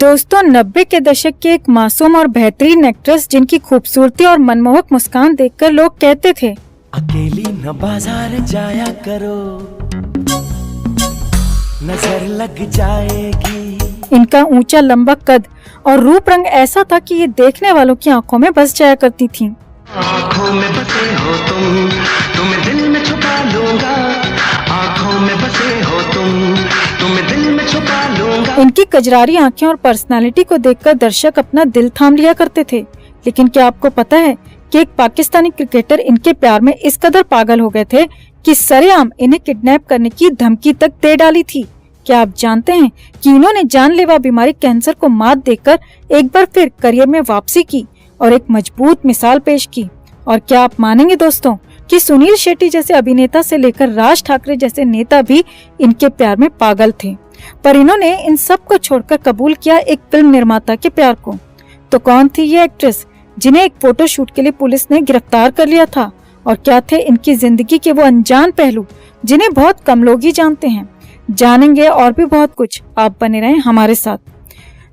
दोस्तों 90 के दशक की एक मासूम और बेहतरीन एक्ट्रेस जिनकी खूबसूरती और मनमोहक मुस्कान देखकर लोग कहते थे, अकेली न बाजार जाया करो, नजर लग जाएगी। इनका ऊंचा लंबा कद और रूप रंग ऐसा था कि ये देखने वालों की आंखों में बस जाया करती थीं। आँखों में बसे हो तुम, तुम्हें दिल में छुपा लूंगा। आँखों में बसे हो तुम, तुम्हें दिल में छुपा लूंगा। इनकी कजरारी आंखें और पर्सनालिटी को देखकर दर्शक अपना दिल थाम लिया करते थे। लेकिन क्या आपको पता है कि एक पाकिस्तानी क्रिकेटर इनके प्यार में इस कदर पागल हो गए थे कि सरेआम इन्हें किडनैप करने की धमकी तक दे डाली थी। क्या आप जानते हैं कि इन्होंने जानलेवा बीमारी कैंसर को मात देकर एक बार फिर करियर में वापसी की और एक मजबूत मिसाल पेश की। और क्या आप मानेंगे दोस्तों कि सुनील शेट्टी जैसे अभिनेता से लेकर राज ठाकरे जैसे नेता भी इनके प्यार में पागल थे, पर इन्होंने इन सब को छोड़कर कबूल किया एक फिल्म निर्माता के प्यार को। तो कौन थी ये एक्ट्रेस जिन्हें एक फोटो शूट के लिए पुलिस ने गिरफ्तार कर लिया था, और क्या थे इनकी जिंदगी के वो अनजान पहलू जिन्हें बहुत कम लोग ही जानते हैं। जानेंगे और भी बहुत कुछ, आप बने रहें हमारे साथ।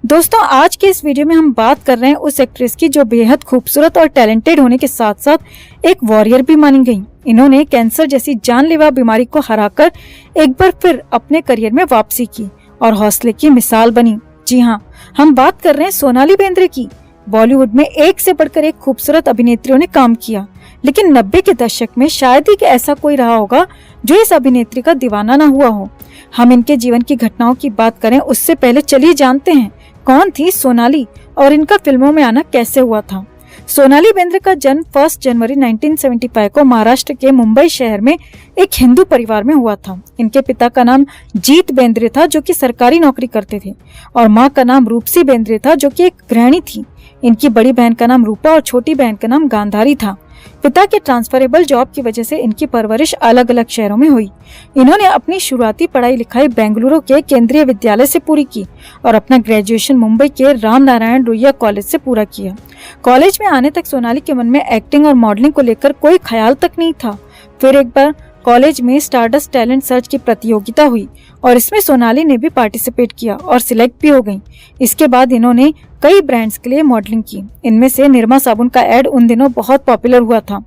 दोस्तों आज के इस वीडियो में हम बात कर रहे हैं उस एक्ट्रेस की जो बेहद खूबसूरत और टैलेंटेड होने के साथ साथ एक वॉरियर भी मानी गई। इन्होंने कैंसर जैसी जानलेवा बीमारी को हराकर एक बार फिर अपने करियर में वापसी की और हौसले की मिसाल बनी। जी हाँ, हम बात कर रहे हैं सोनाली बेंद्रे की। बॉलीवुड में एक से बढ़कर एक खूबसूरत अभिनेत्रियों ने काम किया, लेकिन 90 के दशक में शायद ही कि ऐसा कोई रहा होगा जो इस अभिनेत्री का दीवाना न हुआ हो। हम इनके जीवन की घटनाओं की बात करें उससे पहले चलिए जानते हैं कौन थी सोनाली और इनका फिल्मों में आना कैसे हुआ था। सोनाली बेंद्रे का जन्म 1 जनवरी 1975 को महाराष्ट्र के मुंबई शहर में एक हिंदू परिवार में हुआ था। इनके पिता का नाम जीत बेंद्रे था जो कि सरकारी नौकरी करते थे, और माँ का नाम रूपसी बेंद्रे था जो कि एक गृहिणी थी। इनकी बड़ी बहन का नाम रूपा और छोटी बहन का नाम गांधारी था। पिता के ट्रांसफरेबल जॉब की वजह से इनकी परवरिश अलग अलग शहरों में हुई। इन्होंने अपनी शुरुआती पढ़ाई लिखाई बेंगलुरु के केंद्रीय विद्यालय से पूरी की और अपना ग्रेजुएशन मुंबई के राम नारायण रुइया कॉलेज से पूरा किया। कॉलेज में आने तक सोनाली के मन में एक्टिंग और मॉडलिंग को लेकर कोई ख्याल तक नहीं था। फिर एक बार कॉलेज में स्टारडस्ट टैलेंट सर्च की प्रतियोगिता हुई और इसमें सोनाली ने भी पार्टिसिपेट किया और सिलेक्ट भी हो गई। इसके बाद इन्होंने कई ब्रांड्स के लिए मॉडलिंग की। इनमें से निरमा साबुन का एड उन दिनों बहुत पॉपुलर हुआ था।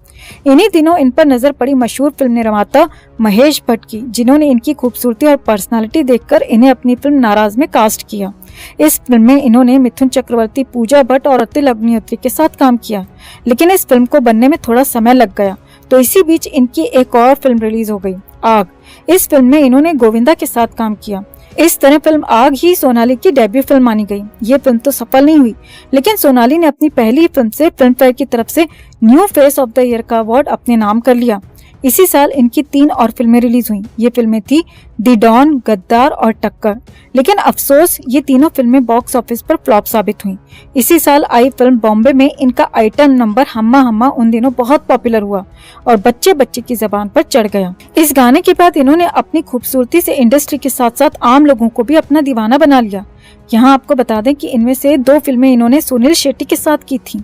इन्हीं दिनों इन पर नजर पड़ी मशहूर फिल्म निर्माता महेश भट्ट की, जिन्होंने इनकी खूबसूरती और पर्सनालिटी देखकर इन्हें अपनी फिल्म नाराज में कास्ट किया। इस फिल्म में इन्होंने मिथुन चक्रवर्ती, पूजा भट्ट और अतिल अग्निहोत्री के साथ काम किया, लेकिन इस फिल्म को बनने में थोड़ा समय लग गया। तो इसी बीच इनकी एक और फिल्म रिलीज हो गई, आग। इस फिल्म में इन्होंने गोविंदा के साथ काम किया। इस तरह फिल्म आग ही सोनाली की डेब्यू फिल्म मानी गई। ये फिल्म तो सफल नहीं हुई, लेकिन सोनाली ने अपनी पहली फिल्म से फिल्म फेयर की तरफ से new face of the year का अवार्ड अपने नाम कर लिया। इसी साल इनकी 3 और फिल्में रिलीज हुई। ये फिल्में थी दी डॉन, गद्दार और टक्कर। लेकिन अफसोस ये तीनों फिल्में बॉक्स ऑफिस पर फ्लॉप साबित हुई। इसी साल आई फिल्म बॉम्बे में इनका आइटम नंबर हम्मा हम्मा उन दिनों बहुत पॉपुलर हुआ और बच्चे बच्चे की जबान पर चढ़ गया। इस गाने के बाद इन्होंने अपनी खूबसूरती से इंडस्ट्री के साथ साथ आम लोगों को भी अपना दीवाना बना लिया। यहाँ आपको बता दें कि इनमें से 2 फिल्में इन्होंने सुनील शेट्टी के साथ की थी।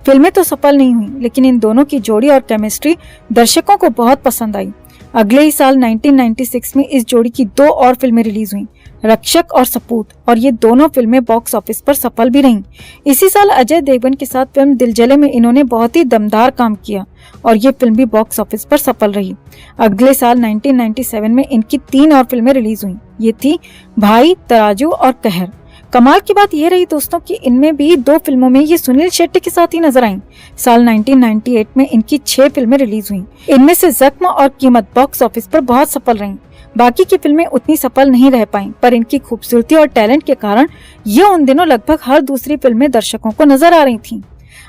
फिल्में तो सफल नहीं हुई, लेकिन इन दोनों की जोड़ी और केमिस्ट्री दर्शकों को बहुत पसंद आई। अगले ही साल 1996 में इस जोड़ी की 2 और फिल्में रिलीज हुई, रक्षक और सपूत, और ये दोनों फिल्में बॉक्स ऑफिस पर सफल भी रहीं। इसी साल अजय देवगन के साथ फिल्म दिल जले में इन्होंने बहुत ही दमदार काम किया और ये फिल्म भी बॉक्स ऑफिस पर सफल रही। अगले साल 1997 में इनकी 3 और फिल्में रिलीज हुई। ये थी भाई, तराजू और कहर। कमाल की बात यह रही दोस्तों कि इनमें भी 2 फिल्मों में ये सुनील शेट्टी के साथ ही नजर आईं। साल 1998 में इनकी 6 फिल्में रिलीज हुईं। इनमें से जख्म और कीमत बॉक्स ऑफिस पर बहुत सफल रहीं। बाकी की फिल्में उतनी सफल नहीं रह पाईं, पर इनकी खूबसूरती और टैलेंट के कारण ये उन दिनों लगभग हर दूसरी फिल्म में दर्शकों को नजर आ रही थीं।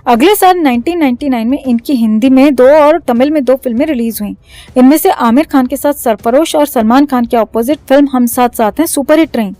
अगले साल 1999 में इनकी हिंदी में 2 और तमिल में 2 फिल्में रिलीज हुईं। इनमें से आमिर खान के साथ सरफरोश और सलमान खान के ऑपोजिट फिल्म हम साथ साथ हैं सुपरहिट रही।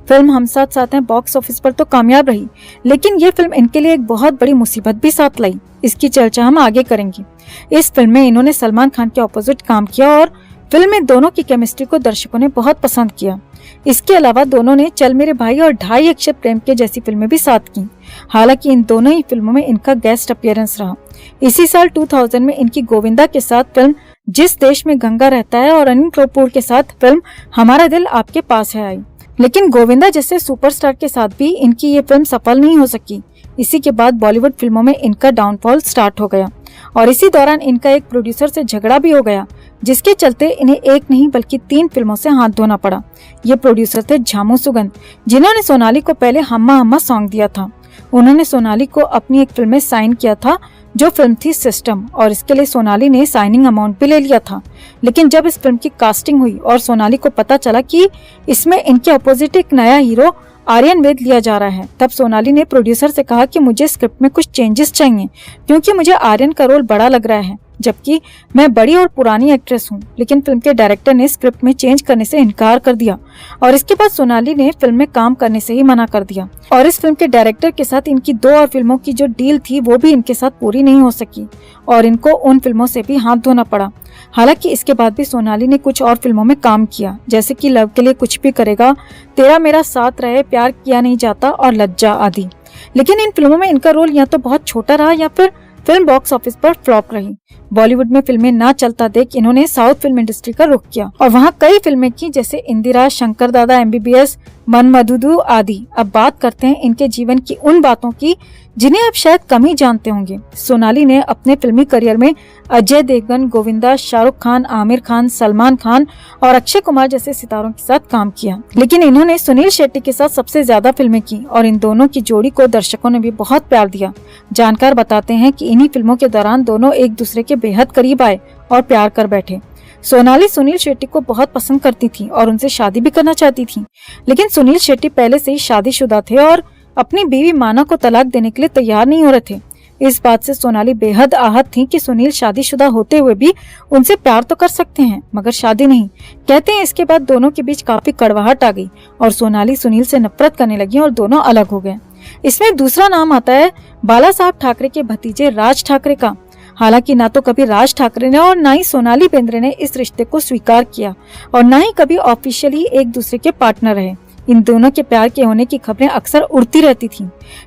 फिल्म हम साथ साथ हैं बॉक्स ऑफिस पर तो कामयाब रही, लेकिन ये फिल्म इनके लिए एक बहुत बड़ी मुसीबत भी साथ लाई। इसकी चर्चा हम आगे करेंगे। इस फिल्म में इन्होंने सलमान खान के ऑपोजिट काम किया और फिल्म में दोनों की केमिस्ट्री को दर्शकों ने बहुत पसंद किया। इसके अलावा दोनों ने चल मेरे भाई और 2.5 अक्षर प्रेम के जैसी फिल्में भी साथ की। हालांकि इन दोनों ही फिल्मों में इनका गेस्ट अपीयरेंस रहा। इसी साल 2000 में इनकी गोविंदा के साथ फिल्म जिस देश में गंगा रहता है और अनिल कपूर के साथ फिल्म हमारा दिल आपके पास है आई। लेकिन गोविंदा जैसे सुपरस्टार के साथ भी इनकी ये फिल्म सफल नहीं हो सकी। इसी के बाद बॉलीवुड फिल्मों में इनका डाउनफॉल स्टार्ट हो गया और इसी दौरान इनका एक प्रोड्यूसर से झगड़ा भी हो गया, जिसके चलते इन्हें एक नहीं बल्कि 3 फिल्मों से हाथ धोना पड़ा। ये प्रोड्यूसर थे झामू सुगंध, जिन्होंने सोनाली को पहले हम्मा हम्मा सॉन्ग दिया था। उन्होंने सोनाली को अपनी एक फिल्म में साइन किया था, जो फिल्म थी सिस्टम, और इसके लिए सोनाली ने साइनिंग अमाउंट भी ले लिया था। लेकिन जब इस फिल्म की कास्टिंग हुई और सोनाली को पता चला कि इसमें इनके अपोजिट एक नया हीरो आर्यन वेद लिया जा रहा है, तब सोनाली ने प्रोड्यूसर से कहा कि मुझे स्क्रिप्ट में कुछ चेंजेस चाहिए, क्योंकि मुझे आर्यन का रोल बड़ा लग रहा है, जबकि मैं बड़ी और पुरानी एक्ट्रेस हूँ। लेकिन फिल्म के डायरेक्टर ने स्क्रिप्ट में चेंज करने से इनकार कर दिया और इसके बाद सोनाली ने फिल्म में काम करने से ही मना कर दिया। और इस फिल्म के डायरेक्टर के साथ इनकी 2 और फिल्मों की जो डील थी वो भी इनके साथ पूरी नहीं हो सकी और इनको उन फिल्मों से भी हाथ धोना पड़ा। हालांकि इसके बाद भी सोनाली ने कुछ और फिल्मों में काम किया, जैसे कि लव के लिए कुछ भी करेगा, तेरा मेरा साथ रहे, प्यार किया नहीं जाता और लज्जा आदि। लेकिन इन फिल्मों में इनका रोल या तो बहुत छोटा रहा या फिर फिल्म बॉक्स ऑफिस पर फ्लॉप रही। बॉलीवुड में फिल्में ना चलता देख इन्होंने साउथ फिल्म इंडस्ट्री का रुख किया और वहाँ कई फिल्में की, जैसे इंदिरा, शंकर दादा MBBS, मनमधुदू आदि। अब बात करते हैं इनके जीवन की उन बातों की जिन्हें आप शायद कम ही जानते होंगे। सोनाली ने अपने फिल्मी करियर में अजय देवगन, गोविंदा, शाहरुख खान, आमिर खान, सलमान खान और अक्षय कुमार जैसे सितारों के साथ काम किया, लेकिन इन्होंने सुनील शेट्टी के साथ सबसे ज्यादा फिल्में की और इन दोनों की जोड़ी को दर्शकों ने भी बहुत प्यार दिया। जानकार बताते हैं कि इन्हीं फिल्मों के दौरान दोनों एक दूसरे के बेहद करीब आए और प्यार कर बैठे। सोनाली सुनील शेट्टी को बहुत पसंद करती थी और उनसे शादी भी करना चाहती थी, लेकिन सुनील शेट्टी पहले से ही शादीशुदा थे और अपनी बीवी माना को तलाक देने के लिए तैयार नहीं हो रहे थे। इस बात से सोनाली बेहद आहत थी कि सुनील शादीशुदा होते हुए भी उनसे प्यार तो कर सकते हैं मगर शादी नहीं। कहते हैं इसके बाद दोनों के बीच काफी कड़वाहट आ गई और सोनाली सुनील से नफरत करने लगी और दोनों अलग हो गए। इसमें दूसरा नाम आता है बाला साहब ठाकरे के भतीजे राज ठाकरे का। हालांकि ना तो कभी राज ठाकरे ने और ना ही सोनाली बेंद्रे ने इस रिश्ते को स्वीकार किया और ना ही कभी ऑफिशियली एक दूसरे के पार्टनर रहे। इन दोनों के प्यार के होने की खबरें अक्सर उड़ती रहती थीं।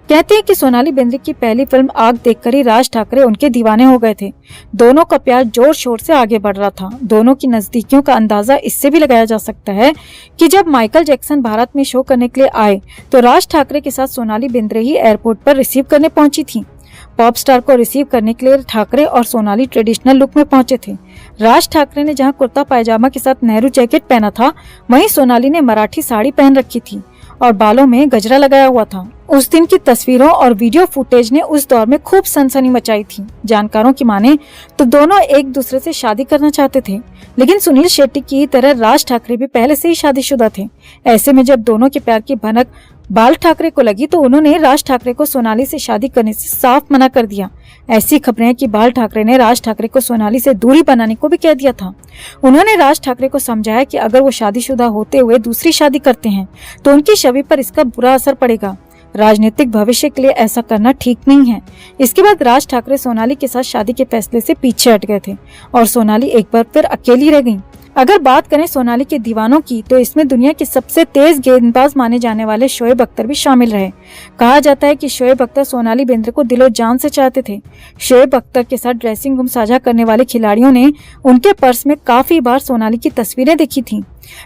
कहते हैं कि सोनाली बेंद्रे की पहली फिल्म आग देखकर ही राज ठाकरे उनके दीवाने हो गए थे। दोनों का प्यार जोर शोर से आगे बढ़ रहा था। दोनों की नजदीकियों का अंदाजा इससे भी लगाया जा सकता है कि जब माइकल जैक्सन भारत में शो करने के लिए आए तो राज ठाकरे के साथ सोनाली बेंद्रे ही एयरपोर्ट पर रिसीव करने पहुंची थी। पॉप स्टार को रिसीव करने के लिए ठाकरे और सोनाली ट्रेडिशनल लुक में पहुंचे थे। राज ठाकरे ने जहां कुर्ता पायजामा के साथ नेहरू जैकेट पहना था, वहीं सोनाली ने मराठी साड़ी पहन रखी थी और बालों में गजरा लगाया हुआ था। उस दिन की तस्वीरों और वीडियो फुटेज ने उस दौर में खूब सनसनी मचाई थी। जानकारों की माने तो दोनों एक दूसरे से शादी करना चाहते थे, लेकिन सुनील शेट्टी की तरह राज ठाकरे भी पहले से ही शादीशुदा थे। ऐसे में जब दोनों के प्यार की भनक बाल ठाकरे को लगी तो उन्होंने राज ठाकरे को सोनाली से शादी करने से साफ मना कर दिया। ऐसी खबरें हैं कि बाल ठाकरे ने राज ठाकरे को सोनाली से दूरी बनाने को भी कह दिया था। उन्होंने राज ठाकरे को समझाया कि अगर वो शादीशुदा होते हुए दूसरी शादी करते हैं तो उनकी छवि पर इसका बुरा असर पड़ेगा। राजनीतिक भविष्य के लिए ऐसा करना ठीक नहीं है। इसके बाद राज ठाकरे सोनाली के साथ शादी के फैसले से पीछे हट गए थे और सोनाली एक बार फिर अकेली रह गई। अगर बात करें सोनाली के दीवानों की तो इसमें दुनिया के सबसे तेज गेंदबाज माने जाने वाले शोएब अख्तर भी शामिल रहे। कहा जाता है कि शोएब अख्तर सोनाली बेंद्रे को दिलो जान से चाहते थे। शोएब अख्तर के साथ ड्रेसिंग रूम साझा करने वाले खिलाड़ियों ने उनके पर्स में काफी बार सोनाली की तस्वीरें देखी थी।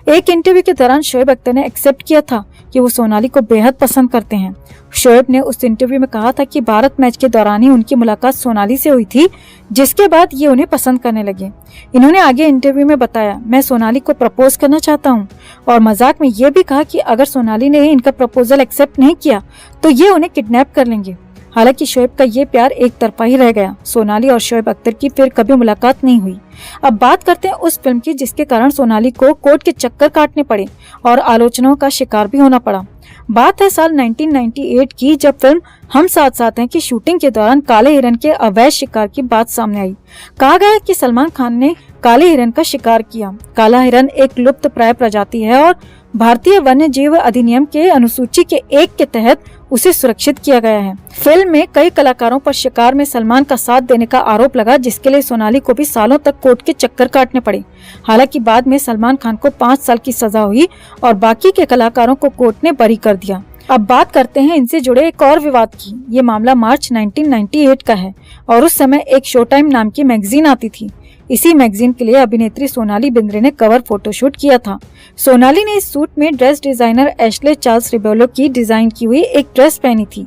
एक इंटरव्यू के दौरान शोएब अख्तर ने एक्सेप्ट किया था कि वो सोनाली को बेहद पसंद करते हैं। शोएब ने उस इंटरव्यू में कहा था कि भारत मैच के दौरान ही उनकी मुलाकात सोनाली से हुई थी, जिसके बाद ये उन्हें पसंद करने लगे। इन्होंने आगे इंटरव्यू में बताया, मैं सोनाली को प्रपोज करना चाहता हूँ, और मजाक में ये भी कहा कि अगर सोनाली ने इनका प्रपोजल एक्सेप्ट नहीं किया तो ये उन्हें किडनैप कर लेंगे। हालांकि शोएब का ये प्यार एक तरफा ही रह गया। सोनाली और शोएब अख्तर की फिर कभी मुलाकात नहीं हुई। अब बात करते हैं उस फिल्म की जिसके कारण सोनाली को कोर्ट के चक्कर काटने पड़े और आलोचनाओं का शिकार भी होना पड़ा। बात है साल 1998 की, जब फिल्म हम साथ साथ हैं की शूटिंग के दौरान काले हिरन के अवैध शिकार की बात सामने आई। कहा गया कि सलमान खान ने काले हिरन का शिकार किया। काला हिरन एक लुप्त प्राय प्रजाति है और भारतीय वन्य जीव अधिनियम के अनुसूची के 1 के तहत उसे सुरक्षित किया गया है। फिल्म में कई कलाकारों पर शिकार में सलमान का साथ देने का आरोप लगा, जिसके लिए सोनाली को भी सालों तक कोर्ट के चक्कर काटने पड़े। हालांकि बाद में सलमान खान को 5 साल की सजा हुई और बाकी के कलाकारों को कोर्ट ने बरी कर दिया। अब बात करते हैं इनसे जुड़े एक और विवाद की। ये मामला मार्च 1998 का है और उस समय एक शो टाइम नाम की मैगजीन आती थी। इसी मैगजीन के लिए अभिनेत्री सोनाली बेंद्रे ने कवर फोटोशूट किया था। सोनाली ने इस सूट में dress designer Ashley Charles Rebello की डिजाइन की हुई एक ड्रेस पहनी थी।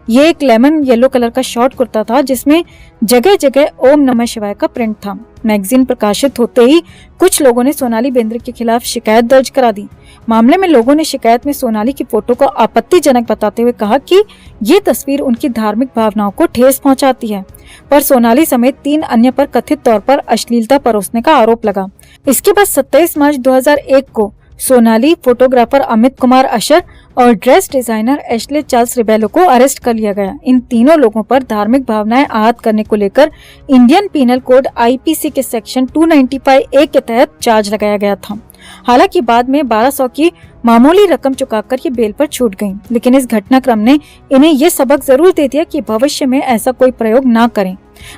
ये एक लेमन येलो कलर का शॉर्ट कुर्ता था जिसमें जगह जगह ओम नमः शिवाय का प्रिंट था। मैगजीन प्रकाशित होते ही कुछ लोगों ने सोनाली बेंद्रे के खिलाफ शिकायत दर्ज करा दी। मामले में लोगों ने शिकायत में सोनाली की फोटो को आपत्तिजनक बताते हुए कहा कि ये तस्वीर उनकी धार्मिक भावनाओं को ठेस पहुंचाती है। पर सोनाली समेत 3 अन्य पर कथित तौर पर अश्लीलता परोसने का आरोप लगा। इसके बाद 27 मार्च 2001 को सोनाली, फोटोग्राफर अमित कुमार अशर और dress designer Ashley Charles Rebello को अरेस्ट कर लिया गया। इन तीनों लोगों पर धार्मिक भावनाएं आहत करने को लेकर इंडियन पीनल कोड IPC के सेक्शन 295A के तहत चार्ज लगाया गया था। हालांकि बाद में 1200 की मामूली रकम चुकाकर ये बेल पर छूट गयी, लेकिन इस घटनाक्रम ने इन्हें ये सबक जरूर दे दिया कि भविष्य में ऐसा कोई प्रयोग ना करें।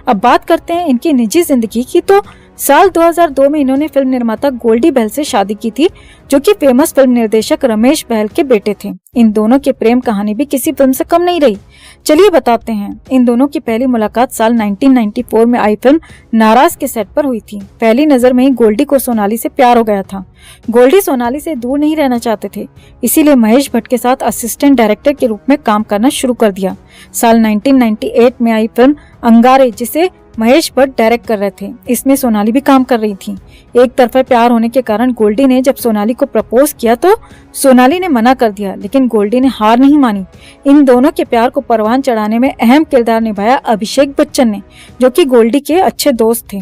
अब बात करते हैं इनकी निजी जिंदगी की। तो साल 2002 में इन्होंने फिल्म निर्माता गोल्डी बहल से शादी की थी, जो कि फेमस फिल्म निर्देशक रमेश बहल के बेटे थे। इन दोनों की प्रेम कहानी भी किसी फिल्म से कम नहीं रही। चलिए बताते हैं। इन दोनों की पहली मुलाकात साल 1994 में आई फिल्म नाराज के सेट पर हुई थी। पहली नजर में ही गोल्डी को सोनाली से प्यार हो गया था। गोल्डी सोनाली से दूर नहीं रहना चाहते थे, इसीलिए महेश भट्ट के साथ असिस्टेंट डायरेक्टर के रूप में काम करना शुरू कर दिया। साल 1998 में आई फिल्म अंगारे, जिसे महेश भट्ट डायरेक्ट कर रहे थे, इसमें सोनाली भी काम कर रही थी। एक तरफा प्यार होने के कारण गोल्डी ने जब सोनाली को प्रपोज किया तो सोनाली ने मना कर दिया, लेकिन गोल्डी ने हार नहीं मानी। इन दोनों के प्यार को परवान चढ़ाने में अहम किरदार निभाया अभिषेक बच्चन ने, जो कि गोल्डी के अच्छे दोस्त थे।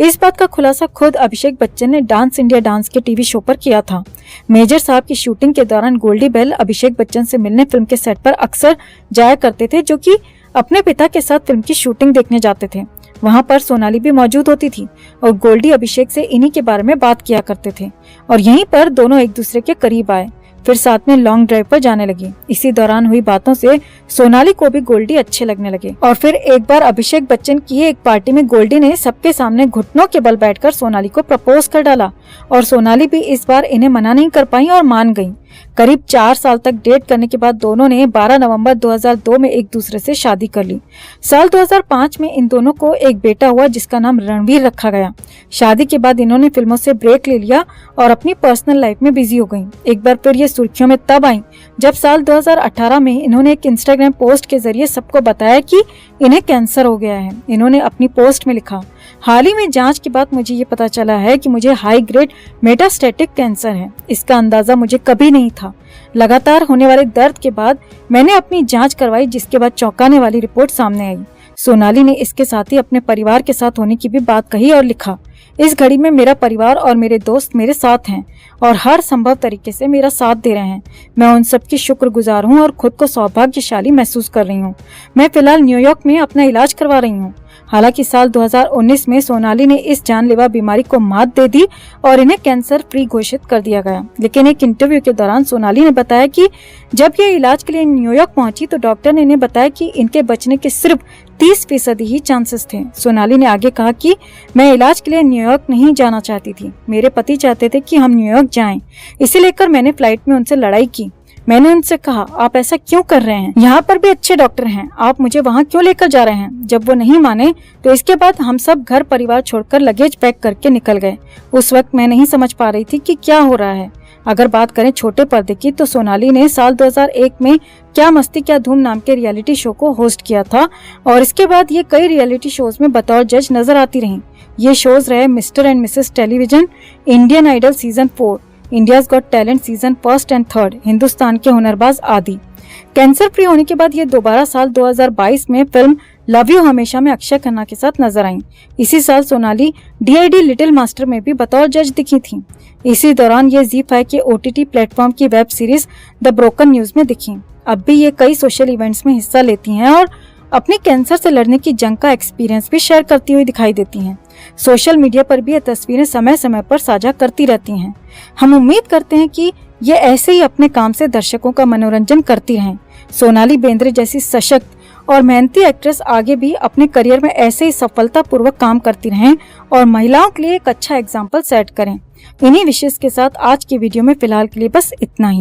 इस बात का खुलासा खुद अभिषेक बच्चन ने डांस इंडिया डांस के टीवी शो पर किया था। मेजर साहब की शूटिंग के दौरान गोल्डी बहल अभिषेक बच्चन से मिलने फिल्म के सेट पर अक्सर जाया करते थे, जो कि अपने पिता के साथ फिल्म की शूटिंग देखने जाते थे। वहां पर सोनाली भी मौजूद होती थी और गोल्डी अभिषेक से इन्हीं के बारे में बात किया करते थे और यहीं पर दोनों एक दूसरे के करीब आए। फिर साथ में लॉन्ग ड्राइव पर जाने लगे। इसी दौरान हुई बातों से सोनाली को भी गोल्डी अच्छे लगने लगे और फिर एक बार अभिषेक बच्चन की एक पार्टी में गोल्डी ने सबके सामने घुटनों के बल बैठकर सोनाली को प्रपोज कर डाला और सोनाली भी इस बार इन्हें मना नहीं कर पाई और मान गयी। करीब 4 साल तक डेट करने के बाद दोनों ने 12 नवंबर 2002 में एक दूसरे से शादी कर ली। साल 2005 में इन दोनों को एक बेटा हुआ, जिसका नाम रणवीर रखा गया। शादी के बाद इन्होंने फिल्मों से ब्रेक ले लिया और अपनी पर्सनल लाइफ में बिजी हो गयी। एक बार फिर ये सुर्खियों में तब आई जब साल 2018 में इन्होंने एक इंस्टाग्राम पोस्ट के जरिए सबको बताया कि इन्हें कैंसर हो गया है। इन्होंने अपनी पोस्ट में लिखा, हाल ही में जांच के बाद मुझे ये पता चला है कि मुझे हाई ग्रेड मेटास्टेटिक कैंसर है। इसका अंदाजा मुझे कभी नहीं था। लगातार होने वाले दर्द के बाद मैंने अपनी जांच करवाई, जिसके बाद चौंकाने वाली रिपोर्ट सामने आई। सोनाली ने इसके साथ ही अपने परिवार के साथ होने की भी बात कही और लिखा, इस घड़ी में मेरा परिवार और मेरे दोस्त मेरे साथ हैं और हर संभव तरीके से मेरा साथ दे रहे हैं। मैं उन सब की शुक्रगुजार हूँ और खुद को सौभाग्यशाली महसूस कर रही हूँ। मैं फिलहाल न्यूयॉर्क में अपना इलाज करवा रही हूँ। हालांकि साल 2019 में सोनाली ने इस जानलेवा बीमारी को मात दे दी और इन्हें कैंसर फ्री घोषित कर दिया गया। लेकिन एक इंटरव्यू के दौरान सोनाली ने बताया कि जब ये इलाज के लिए न्यूयॉर्क पहुंची तो डॉक्टर ने इन्हें बताया कि इनके बचने के सिर्फ 30% ही चांसेस थे। सोनाली ने आगे कहा कि मैं इलाज के लिए न्यूयॉर्क नहीं जाना चाहती थी। मेरे पति चाहते थे कि हम न्यूयॉर्क जाएं। इसे लेकर मैंने फ्लाइट में उनसे लड़ाई की। मैंने उनसे कहा, आप ऐसा क्यों कर रहे हैं? यहाँ पर भी अच्छे डॉक्टर हैं, आप मुझे वहाँ क्यों लेकर जा रहे हैं? जब वो नहीं माने तो इसके बाद हम सब घर परिवार छोड़कर लगेज पैक करके निकल गए। उस वक्त मैं नहीं समझ पा रही थी कि क्या हो रहा है। अगर बात करें छोटे पर्दे की तो सोनाली ने साल 2001 में क्या मस्ती क्या धूम नाम के रियलिटी शो को होस्ट किया था और इसके बाद ये कई रियलिटी शोज में बतौर जज नजर आती रहीं। ये शोज रहे Mr and Mrs television, Indian Idol season 4, India's Got Talent season 1 and 3, Hindustan के हुनरबाज आदि। कैंसर फ्री होने के बाद ये दोबारा साल 2022 में फिल्म लव यू हमेशा में अक्षय खन्ना के साथ नजर आईं। इसी साल सोनाली DID लिटिल मास्टर में भी बतौर जज दिखी थी। इसी दौरान ये ZEE5 के OTT प्लेटफॉर्म की web series the broken news में दिखी। अब भी ये कई सोशल इवेंट्स में हिस्सा लेती हैं और अपने कैंसर से लड़ने की जंग का एक्सपीरियंस भी शेयर करती हुई दिखाई देती हैं। सोशल मीडिया पर भी ये तस्वीरें समय समय पर साझा करती रहती हैं। हम उम्मीद करते हैं कि ये ऐसे ही अपने काम से दर्शकों का मनोरंजन करती रहें। सोनाली बेंद्रे जैसी सशक्त और मेहनती एक्ट्रेस आगे भी अपने करियर में ऐसे ही सफलतापूर्वक काम करती रहें और महिलाओं के लिए एक अच्छा एग्जाम्पल सेट करें। इन्हीं विशेष के साथ आज की वीडियो में फिलहाल के लिए बस इतना ही।